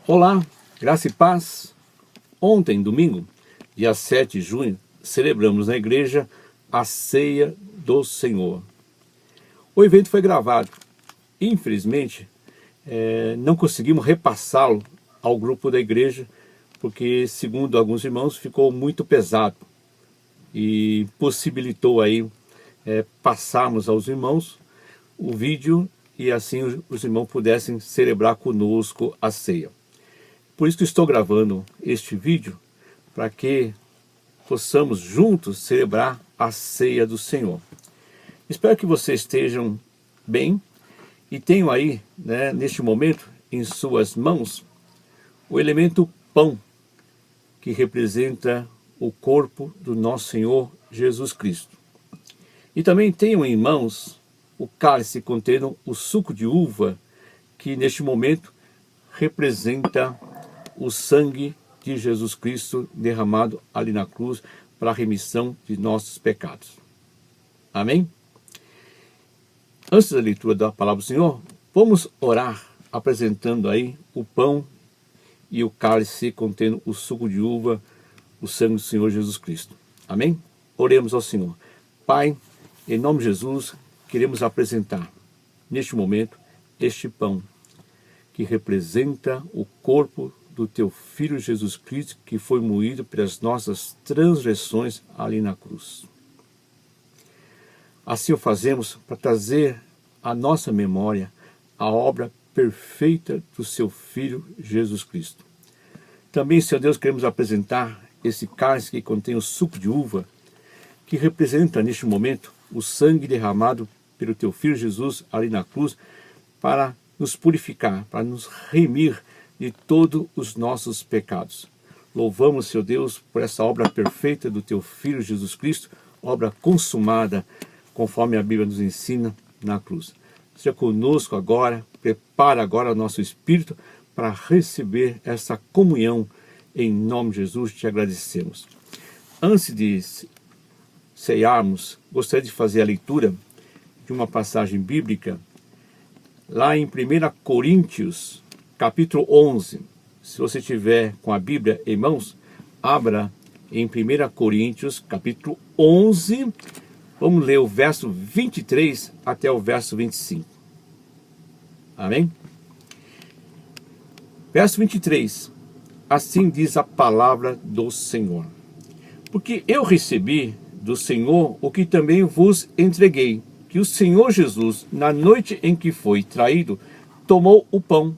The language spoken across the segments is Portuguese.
Olá, graça e paz. Ontem, domingo, dia 7 de junho, celebramos na igreja a Ceia do Senhor. O evento foi gravado. Infelizmente, não conseguimos repassá-lo ao grupo da igreja, porque, segundo alguns irmãos, ficou muito pesado e possibilitou aí passarmos aos irmãos o vídeo e assim os irmãos pudessem celebrar conosco a ceia. Por isso que estou gravando este vídeo, para que possamos juntos celebrar a ceia do Senhor. Espero que vocês estejam bem e tenham aí, neste momento, em suas mãos, o elemento pão, que representa o corpo do nosso Senhor Jesus Cristo. E também tenham em mãos o cálice contendo o suco de uva, que neste momento representa o sangue de Jesus Cristo derramado ali na cruz para a remissão de nossos pecados. Amém? Antes da leitura da palavra do Senhor, vamos orar apresentando aí o pão e o cálice contendo o suco de uva, o sangue do Senhor Jesus Cristo. Amém? Oremos ao Senhor. Pai, em nome de Jesus, queremos apresentar neste momento este pão que representa o corpo do teu Filho Jesus Cristo, que foi moído pelas nossas transgressões ali na cruz. Assim o fazemos para trazer à nossa memória a obra perfeita do seu Filho Jesus Cristo. Também, Senhor Deus, queremos apresentar esse cálice que contém o suco de uva, que representa neste momento o sangue derramado pelo teu Filho Jesus ali na cruz, para nos purificar, para nos remir de todos os nossos pecados. Louvamos, Senhor Deus, por essa obra perfeita do teu Filho Jesus Cristo, obra consumada, conforme a Bíblia nos ensina na cruz. Seja conosco agora, prepara agora o nosso espírito para receber essa comunhão. Em nome de Jesus, te agradecemos. Antes de ceiarmos, gostaria de fazer a leitura de uma passagem bíblica, lá em 1 Coríntios, capítulo 11. Se você tiver com a Bíblia em mãos, abra em 1 Coríntios, capítulo 11. Vamos ler o verso 23 até o verso 25. Amém? Verso 23. Assim diz a palavra do Senhor. Porque eu recebi do Senhor o que também vos entreguei, que o Senhor Jesus, na noite em que foi traído, tomou o pão,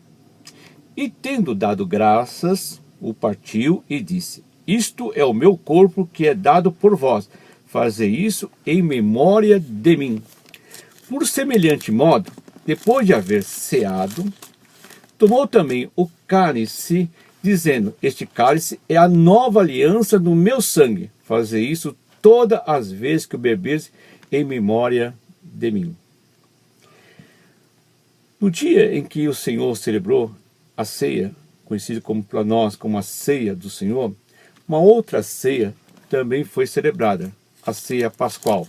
e tendo dado graças, o partiu e disse: Isto é o meu corpo que é dado por vós, fazei isso em memória de mim. Por semelhante modo, depois de haver ceado, tomou também o cálice, dizendo: Este cálice é a nova aliança no meu sangue, fazei isso todas as vezes que o beberes em memória de mim. No dia em que o Senhor celebrou a ceia, conhecida para nós como a ceia do Senhor, uma outra ceia também foi celebrada, a ceia pascual,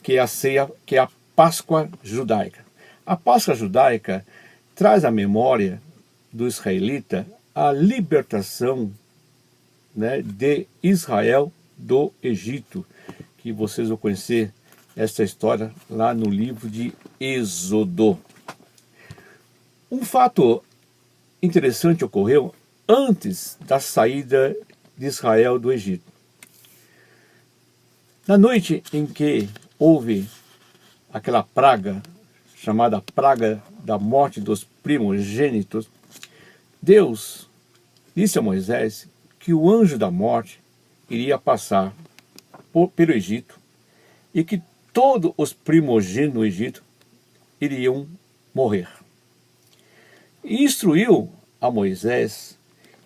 que é a Páscoa judaica. A Páscoa judaica traz à memória do israelita a libertação, de Israel do Egito, que vocês vão conhecer essa história lá no livro de Êxodo. Um fato interessante ocorreu antes da saída de Israel do Egito. Na noite em que houve aquela praga, chamada praga da morte dos primogênitos, Deus disse a Moisés que o anjo da morte iria passar pelo Egito e que todos os primogênitos no Egito iriam morrer. E instruiu a Moisés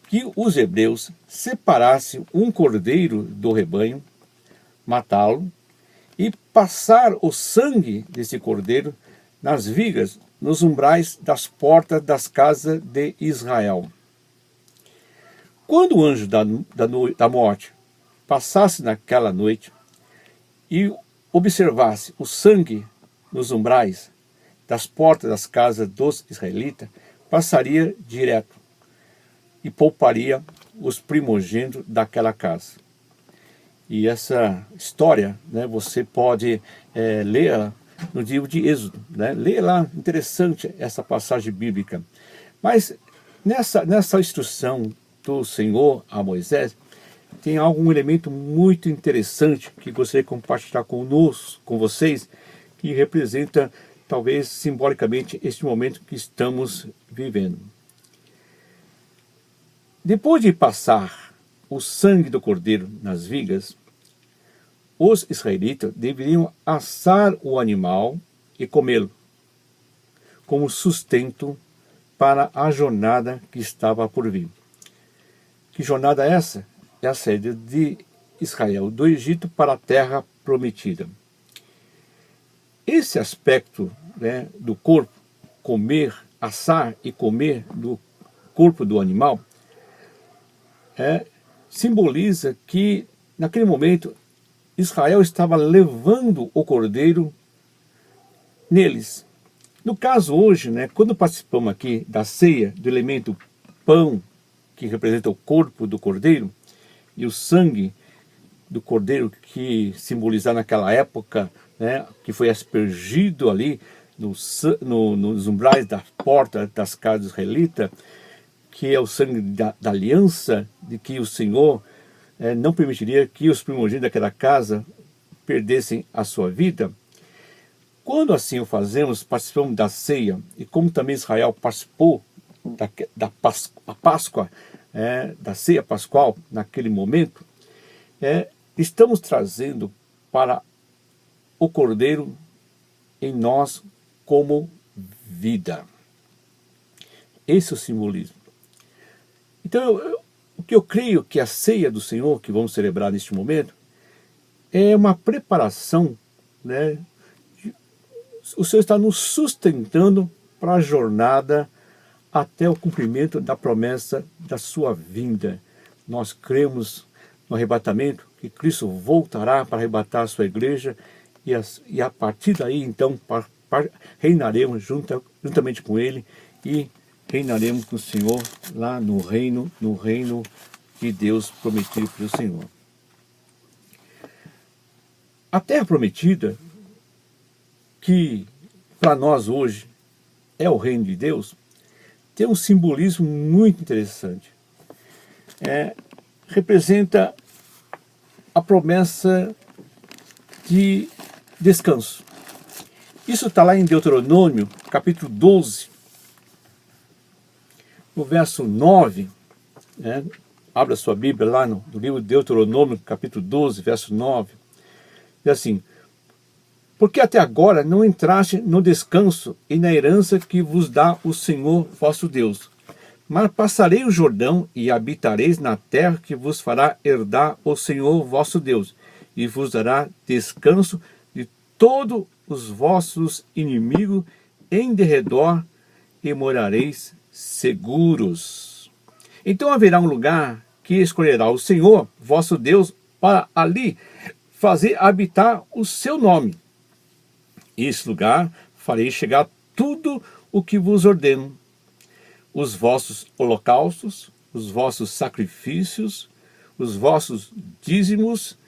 que os hebreus separassem um cordeiro do rebanho, matá-lo e passar o sangue desse cordeiro nas vigas, nos umbrais das portas das casas de Israel. Quando o anjo da morte passasse naquela noite e observasse o sangue nos umbrais das portas das casas dos israelitas, passaria direto. e pouparia os primogênitos daquela casa. E essa história, né, você pode ler no livro de Êxodo, né? Leia lá, interessante essa passagem bíblica. Mas nessa instrução do Senhor a Moisés, tem algum elemento muito interessante que gostaria de compartilhar conosco, com vocês, que representa, talvez simbolicamente, este momento que estamos vivendo. Depois de passar o sangue do cordeiro nas vigas, os israelitas deveriam assar o animal e comê-lo, como sustento para a jornada que estava por vir. Que jornada é essa? É a saída de Israel do Egito para a terra prometida. Esse aspecto, né, do corpo, assar e comer do corpo do animal, simboliza que, naquele momento, Israel estava levando o cordeiro neles. No caso hoje, né, quando participamos aqui da ceia, do elemento pão, que representa o corpo do cordeiro, e o sangue do cordeiro, que simbolizava naquela época, né, que foi aspergido ali nos umbrais da porta das casas israelitas, que é o sangue da aliança, de que o Senhor não permitiria que os primogênitos daquela casa perdessem a sua vida. Quando assim o fazemos, participamos da ceia, e como também Israel participou da Páscoa, da ceia pascual, naquele momento, estamos trazendo para o Cordeiro em nós como vida. Esse é o simbolismo. Então, o que eu creio que a ceia do Senhor, que vamos celebrar neste momento, é uma preparação, né? O Senhor está nos sustentando para a jornada até o cumprimento da promessa da sua vinda. Nós cremos no arrebatamento, que Cristo voltará para arrebatar a sua igreja, e a partir daí, então, reinaremos juntamente com Ele, e reinaremos com o Senhor lá no reino de Deus prometido pelo Senhor. A terra prometida, que para nós hoje é o reino de Deus, tem um simbolismo muito interessante. Representa a promessa de descanso. Isso está lá em Deuteronômio, capítulo 12, no verso 9, abra sua Bíblia lá no livro de Deuteronômio, capítulo 12, verso 9, diz assim: porque até agora não entraste no descanso e na herança que vos dá o Senhor vosso Deus. Mas passarei o Jordão e habitareis na terra que vos fará herdar o Senhor vosso Deus, e vos dará descanso de todos os vossos inimigos em derredor, e morareis seguros. Então haverá um lugar que escolherá o Senhor vosso Deus para ali fazer habitar o seu nome. Esse lugar farei chegar tudo o que vos ordeno: os vossos holocaustos, os vossos sacrifícios, os vossos dízimos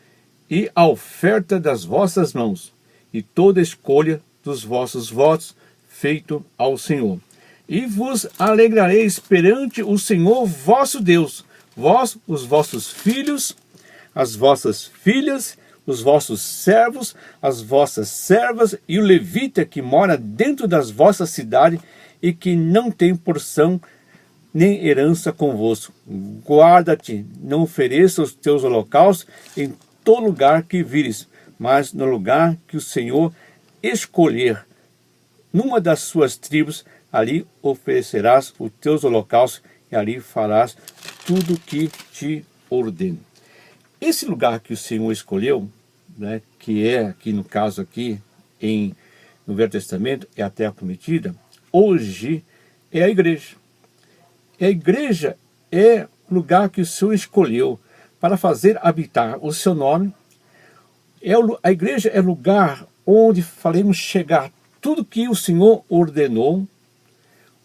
e a oferta das vossas mãos, e toda escolha dos vossos votos feito ao Senhor. E vos alegrareis perante o Senhor vosso Deus, vós, os vossos filhos, as vossas filhas, os vossos servos, as vossas servas, e o levita que mora dentro das vossas cidades, e que não tem porção nem herança convosco. Guarda-te, não ofereça os teus holocaustos em todo lugar que vires, mas no lugar que o Senhor escolher, numa das suas tribos, ali oferecerás os teus holocaustos, e ali farás tudo o que te ordeno. Esse lugar que o Senhor escolheu, né, que é aqui no caso aqui no Velho Testamento, é a terra prometida, hoje é a igreja. A igreja é o lugar que o Senhor escolheu para fazer habitar o seu nome. A igreja é o lugar onde faremos chegar tudo que o Senhor ordenou,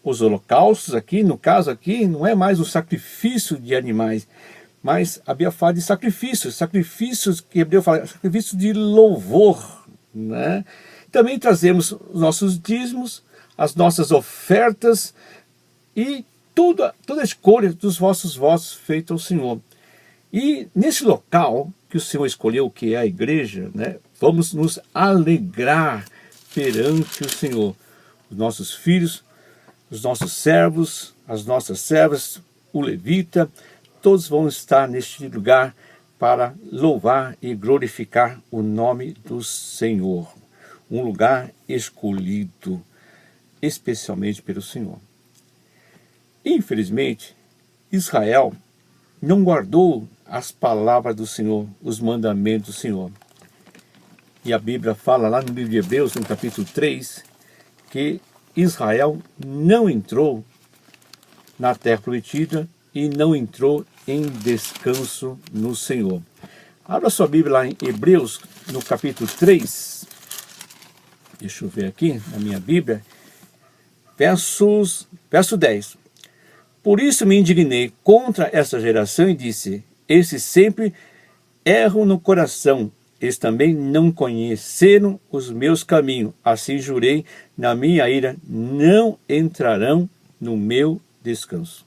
os holocaustos aqui, no caso aqui, não é mais o sacrifício de animais, mas a Bíblia fala de sacrifícios que Hebreu fala, sacrifício de louvor, né? Também trazemos os nossos dízimos, as nossas ofertas e toda a escolha dos vossos votos feita ao Senhor. E nesse local que o Senhor escolheu, que é a igreja, né, vamos nos alegrar perante o Senhor. Os nossos filhos, os nossos servos, as nossas servas, o levita, todos vão estar neste lugar para louvar e glorificar o nome do Senhor. Um lugar escolhido especialmente pelo Senhor. Infelizmente, Israel não guardou as palavras do Senhor, os mandamentos do Senhor. E a Bíblia fala lá no livro de Hebreus, no capítulo 3, que Israel não entrou na terra prometida e não entrou em descanso no Senhor. Abra sua Bíblia lá em Hebreus, no capítulo 3. Deixa eu ver aqui na minha Bíblia. Verso 10. Por isso me indignei contra essa geração e disse: esses sempre erram no coração, eles também não conheceram os meus caminhos. Assim jurei na minha ira, não entrarão no meu descanso.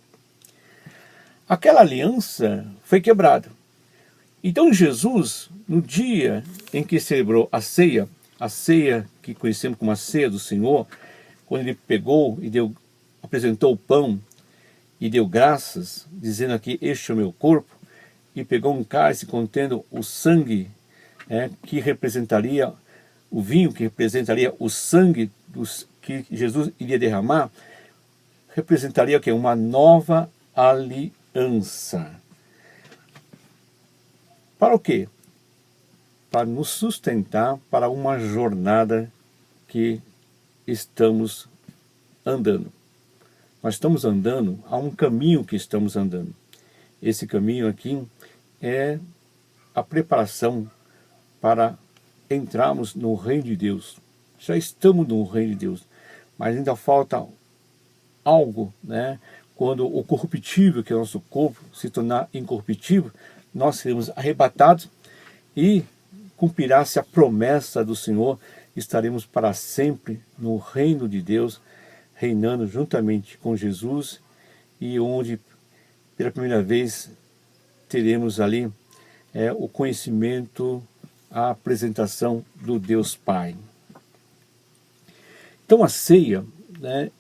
Aquela aliança foi quebrada. Então Jesus, no dia em que celebrou a ceia que conhecemos como a ceia do Senhor, quando ele pegou e apresentou o pão e deu graças, dizendo aqui, este é o meu corpo, e pegou um cálice contendo o sangue, que representaria o vinho, que representaria o sangue que Jesus iria derramar, representaria o quê? Uma nova aliança. Para o quê? Para nos sustentar para uma jornada que estamos andando. Nós estamos andando, há um caminho que estamos andando. Esse caminho aqui é a preparação para entrarmos no reino de Deus. Já estamos no reino de Deus, mas ainda falta algo, né? Quando o corruptível, que é o nosso corpo, se tornar incorruptível, nós seremos arrebatados e cumprirá-se a promessa do Senhor, estaremos para sempre no reino de Deus, reinando juntamente com Jesus, e onde pela primeira vez teremos ali o conhecimento, a apresentação do Deus Pai. Então a ceia, né,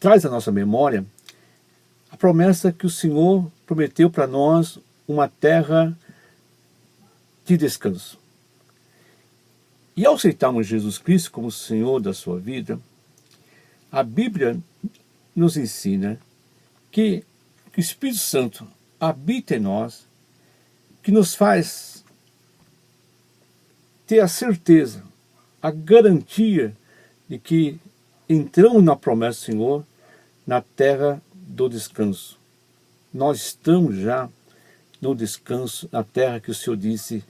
traz à nossa memória a promessa que o Senhor prometeu para nós, uma terra de descanso. E ao aceitarmos Jesus Cristo como Senhor da sua vida, a Bíblia nos ensina que o Espírito Santo habita em nós, que nos faz ter a certeza, a garantia de que entramos na promessa do Senhor, na terra do descanso. Nós estamos já no descanso, na terra que o Senhor disse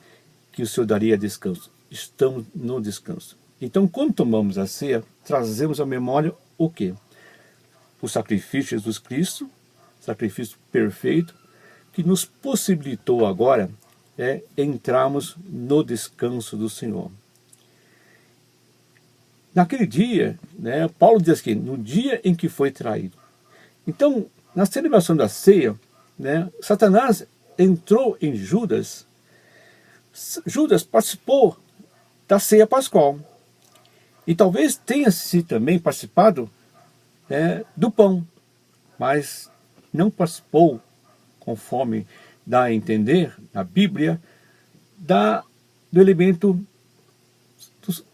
que o Senhor daria descanso. Estamos no descanso. Então, quando tomamos a ceia, trazemos à memória o quê? O sacrifício de Jesus Cristo, sacrifício perfeito, que nos possibilitou agora entrarmos no descanso do Senhor. Naquele dia, né, Paulo diz que no dia em que foi traído. Então, na celebração da ceia, né, Satanás entrou em Judas. Judas participou da ceia pascual. E talvez tenha-se também participado do pão, mas não participou, conforme dá a entender na Bíblia, do elemento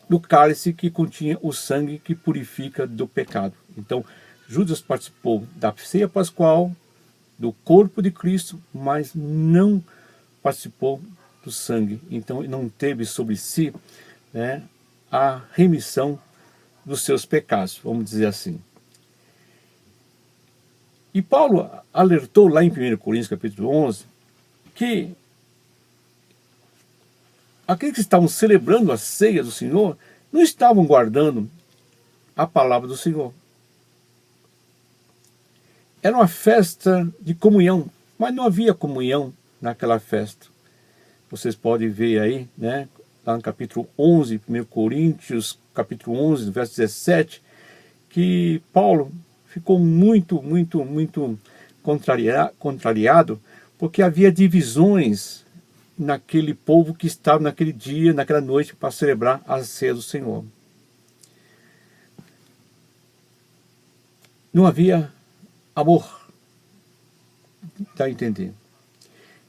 do cálice que continha o sangue que purifica do pecado. Então, Judas participou da ceia pascual, do corpo de Cristo, mas não participou do sangue. Então, não teve sobre si a remissão dos seus pecados, vamos dizer assim. E Paulo alertou lá em 1 Coríntios capítulo 11, que aqueles que estavam celebrando a ceia do Senhor não estavam guardando a palavra do Senhor. era uma festa de comunhão, mas não havia comunhão naquela festa. Vocês podem ver aí, né, lá no capítulo 11, 1 Coríntios, capítulo 11, verso 17, que Paulo ficou muito contrariado, porque havia divisões naquele povo que estava naquele dia, naquela noite, para celebrar a ceia do Senhor. Não havia amor, dá a entender.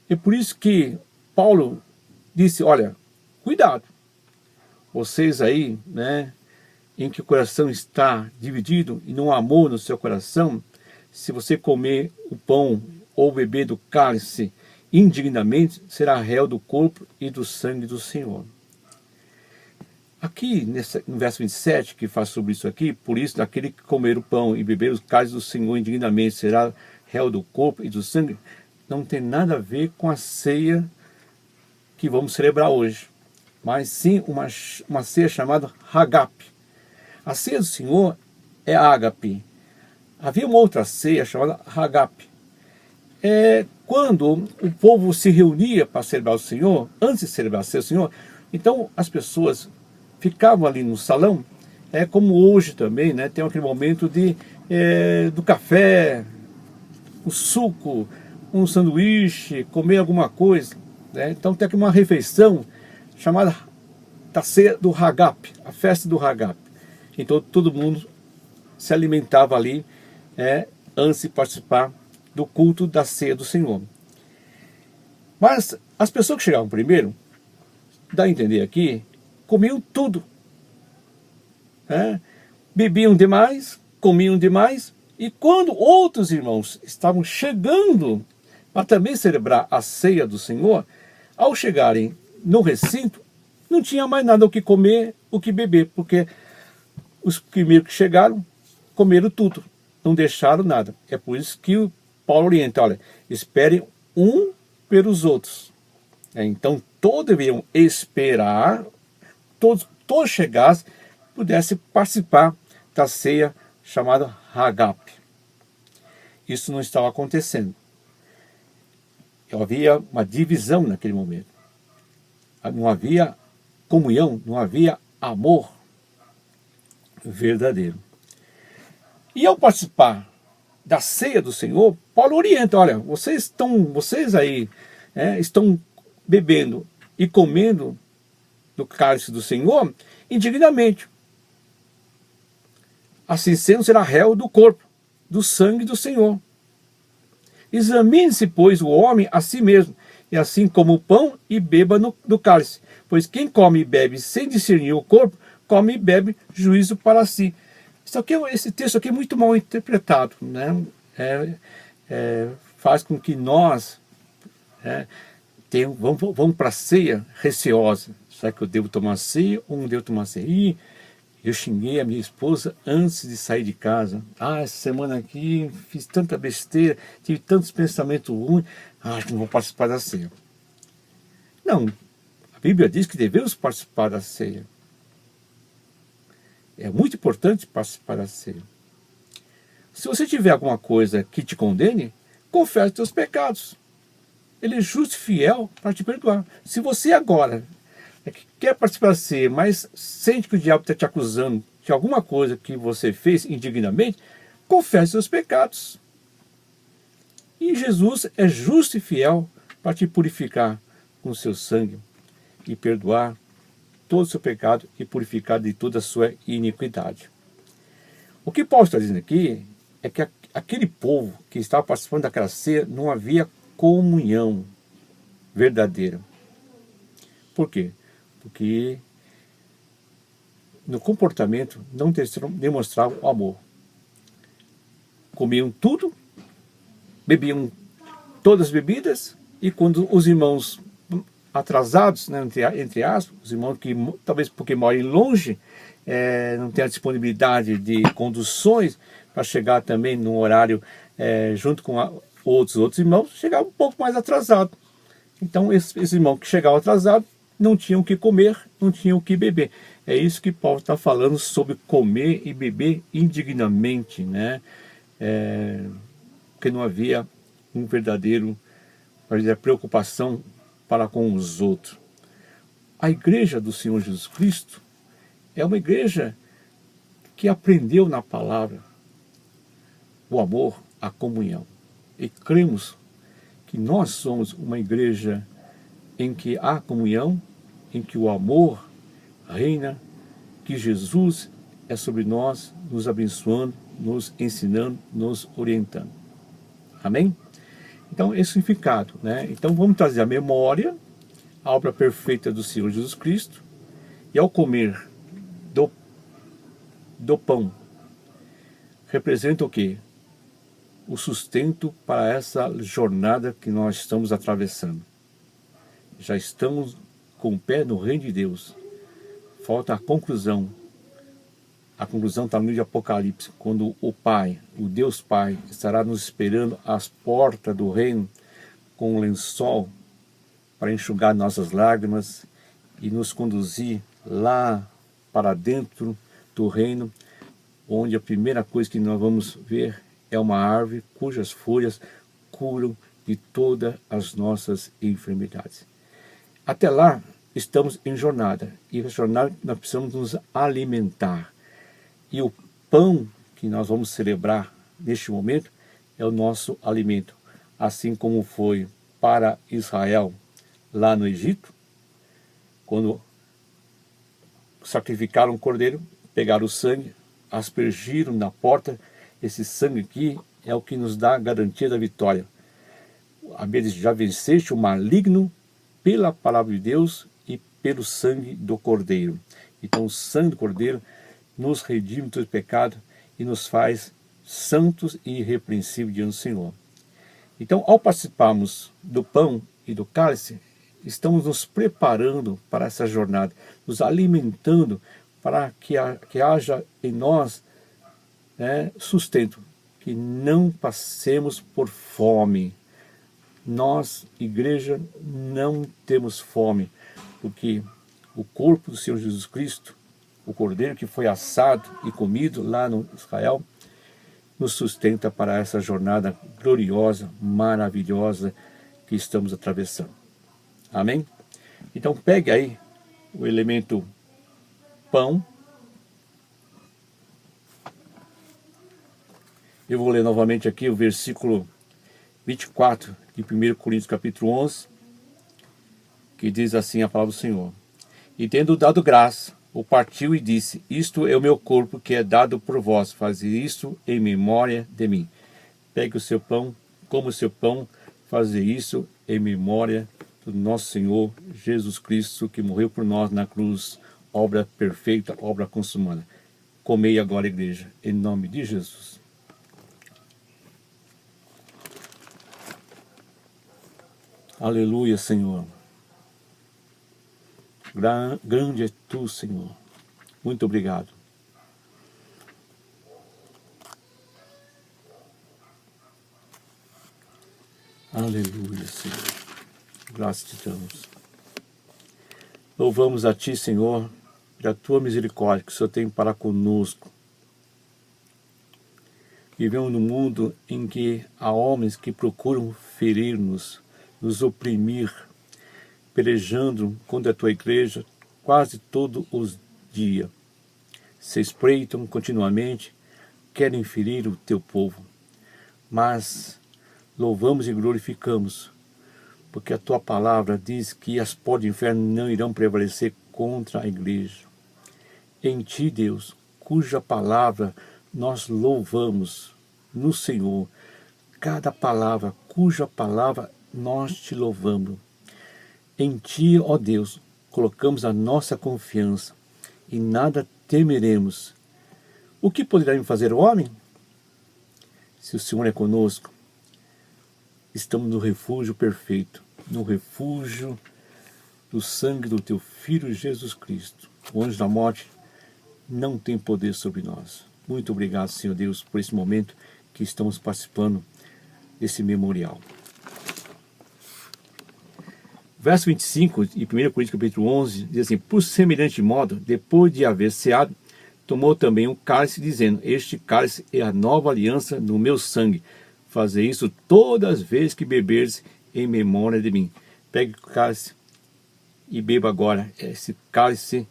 É por isso que Paulo disse, olha, cuidado, vocês aí, né, em que o coração está dividido e não há amor no seu coração, se você comer o pão ou beber do cálice indignamente, será réu do corpo e do sangue do Senhor. Aqui, no verso 27, que faz sobre isso aqui, por isso, aquele que comer o pão e beber os cálices do Senhor indignamente será réu do corpo e do sangue, não tem nada a ver com a ceia que vamos celebrar hoje, mas sim uma ceia chamada Hagape. A ceia do Senhor é ágape. Havia uma outra ceia chamada Hagape. Quando o povo se reunia para celebrar o Senhor, antes de celebrar a ceia do Senhor, então as pessoas ficavam ali no salão, como hoje também, né, tem aquele momento do café, o suco, um sanduíche, comer alguma coisa, né? Então tem aqui uma refeição chamada da ceia do Hagape, a festa do Hagape. Então todo mundo se alimentava ali antes de participar do culto da ceia do Senhor. Mas as pessoas que chegavam primeiro, dá a entender aqui, comiam tudo. Bebiam demais, comiam demais, e quando outros irmãos estavam chegando para também celebrar a ceia do Senhor, ao chegarem no recinto, não tinha mais nada o que comer, o que beber, porque os primeiros que chegaram comeram tudo, não deixaram nada. É por isso que o Paulo orienta, olha, esperem um pelos outros. Então todos deveriam esperar, todos chegassem, pudessem participar da ceia chamada Hagape. Isso não estava acontecendo. Havia uma divisão naquele momento. Não havia comunhão, não havia amor verdadeiro. E ao participar da ceia do Senhor, Paulo orienta, olha, vocês aí estão bebendo e comendo do cálice do Senhor indignamente. Assim sendo, será réu do corpo, do sangue do Senhor. Examine-se, pois, o homem a si mesmo, e assim como o pão e beba do cálice. Pois quem come e bebe sem discernir o corpo, come e bebe juízo para si. Esse texto aqui é muito mal interpretado, né? Faz com que nós vamos para a ceia receosa. Será que eu devo tomar ceia ou não devo tomar ceia? E eu xinguei a minha esposa antes de sair de casa. Essa semana aqui fiz tanta besteira, tive tantos pensamentos ruins, não vou participar da ceia. Não, a Bíblia diz que devemos participar da ceia. É muito importante participar da ceia. Se você tiver alguma coisa que te condene, confesse os teus pecados. Ele é justo e fiel para te perdoar. Se você agora quer participar da ceia, mas sente que o diabo está te acusando de alguma coisa que você fez indignamente, confesse seus pecados. E Jesus é justo e fiel para te purificar com o seu sangue e perdoar todo o seu pecado e purificar de toda a sua iniquidade. O que Paulo está dizendo aqui é que aquele povo que estava participando daquela ceia não havia comunhão verdadeira. Por quê? Porque no comportamento não demonstravam o amor. Comiam tudo, bebiam todas as bebidas, e quando os irmãos atrasados, né, entre aspas, os irmãos que talvez porque moram longe, não têm a disponibilidade de conduções para chegar também no horário junto com outros irmãos, chegavam um pouco mais atrasado. Então esses irmãos que chegavam atrasados não tinham o que comer, não tinham o que beber. É isso que Paulo está falando sobre comer e beber indignamente, né? porque não havia uma verdadeira preocupação para com os outros. A igreja do Senhor Jesus Cristo é uma igreja que aprendeu na palavra o amor, a comunhão. E cremos que nós somos uma igreja em que há comunhão, em que o amor reina, que Jesus é sobre nós, nos abençoando, nos ensinando, nos orientando. Amém? Então, esse significado, né? Então, vamos trazer à memória a obra perfeita do Senhor Jesus Cristo, e ao comer do pão, representa o quê? O sustento para essa jornada que nós estamos atravessando. Já estamos com o pé no reino de Deus. Falta a conclusão. A conclusão está no livro de Apocalipse, quando o Pai, o Deus Pai, estará nos esperando às portas do reino com um lençol para enxugar nossas lágrimas e nos conduzir lá para dentro do reino, onde a primeira coisa que nós vamos ver é uma árvore cujas folhas curam de todas as nossas enfermidades. Até lá, estamos em jornada, e na jornada nós precisamos nos alimentar. E o pão que nós vamos celebrar neste momento é o nosso alimento, assim como foi para Israel lá no Egito, quando sacrificaram o cordeiro, pegaram o sangue, aspergiram na porta. Esse sangue aqui é o que nos dá a garantia da vitória. A Bíblia diz: já venceste o maligno pela palavra de Deus e pelo sangue do cordeiro. Então o sangue do cordeiro nos redime do pecado e nos faz santos e irrepreensíveis diante do Senhor. Então, ao participarmos do pão e do cálice, estamos nos preparando para essa jornada, nos alimentando para que haja em nós sustento, que não passemos por fome. Nós, igreja, não temos fome, porque o corpo do Senhor Jesus Cristo, o cordeiro que foi assado e comido lá no Israel, nos sustenta para essa jornada gloriosa, maravilhosa que estamos atravessando. Amém? Então pegue aí o elemento pão. Eu vou ler novamente aqui o versículo 24 de 1 Coríntios capítulo 11, que diz assim a palavra do Senhor: e tendo dado graça, o partiu e disse: isto é o meu corpo que é dado por vós, fazei isto em memória de mim. Pegue o seu pão, coma o seu pão, fazei isso em memória do nosso Senhor Jesus Cristo, que morreu por nós na cruz, obra perfeita, obra consumada. Comei agora, igreja, em nome de Jesus. Aleluia, Senhor. Grande é Tu, Senhor. Muito obrigado. Aleluia, Senhor. Graças te damos. Louvamos a Ti, Senhor, da Tua misericórdia que o Senhor tem para conosco. Vivemos num mundo em que há homens que procuram ferir-nos, nos oprimir, pelejando contra a Tua igreja quase todos os dias. Se espreitam continuamente, querem ferir o Teu povo. Mas louvamos e glorificamos, porque a Tua palavra diz que as portas do inferno não irão prevalecer contra a igreja. Em Ti, Deus, cuja palavra nós louvamos no Senhor, cada palavra, cuja palavra nós Te louvamos. Em Ti, ó Deus, colocamos a nossa confiança e nada temeremos. O que poderá me fazer o homem? Se o Senhor é conosco, estamos no refúgio perfeito, no refúgio do sangue do Teu Filho Jesus Cristo. O anjo da morte não tem poder sobre nós. Muito obrigado, Senhor Deus, por esse momento que estamos participando desse memorial. Verso 25 de 1 Coríntios capítulo 11 diz assim: por semelhante modo, depois de haver ceado, tomou também um cálice, dizendo: este cálice é a nova aliança no meu sangue. fazer isso todas as vezes que beberes em memória de mim. Pegue o cálice e beba agora. Esse cálice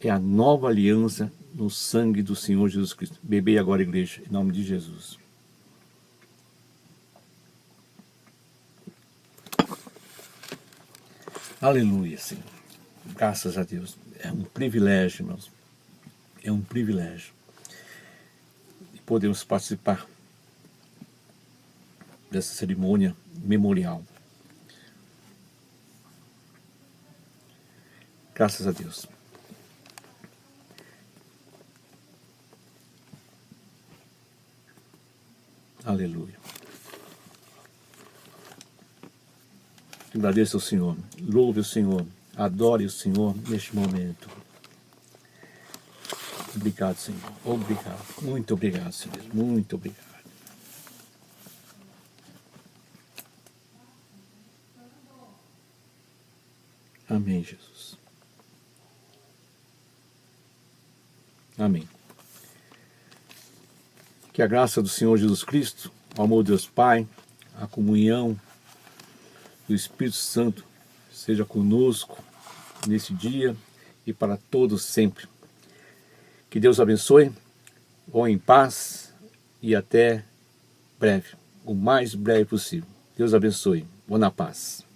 é a nova aliança no sangue do Senhor Jesus Cristo. Bebei agora, igreja, em nome de Jesus. Aleluia, Senhor. Graças a Deus. É um privilégio, irmãos. É um privilégio. E podemos participar dessa cerimônia memorial. Graças a Deus. Aleluia. Agradeça ao Senhor. Louve o Senhor. Adore o Senhor neste momento. Obrigado, Senhor. Obrigado. Muito obrigado, Senhor. Muito obrigado. Amém, Jesus. Amém. Que a graça do Senhor Jesus Cristo, o amor de Deus Pai, a comunhão do Espírito Santo seja conosco nesse dia e para todos sempre. Que Deus abençoe, vão em paz e até breve, o mais breve possível. Deus abençoe, vão na paz.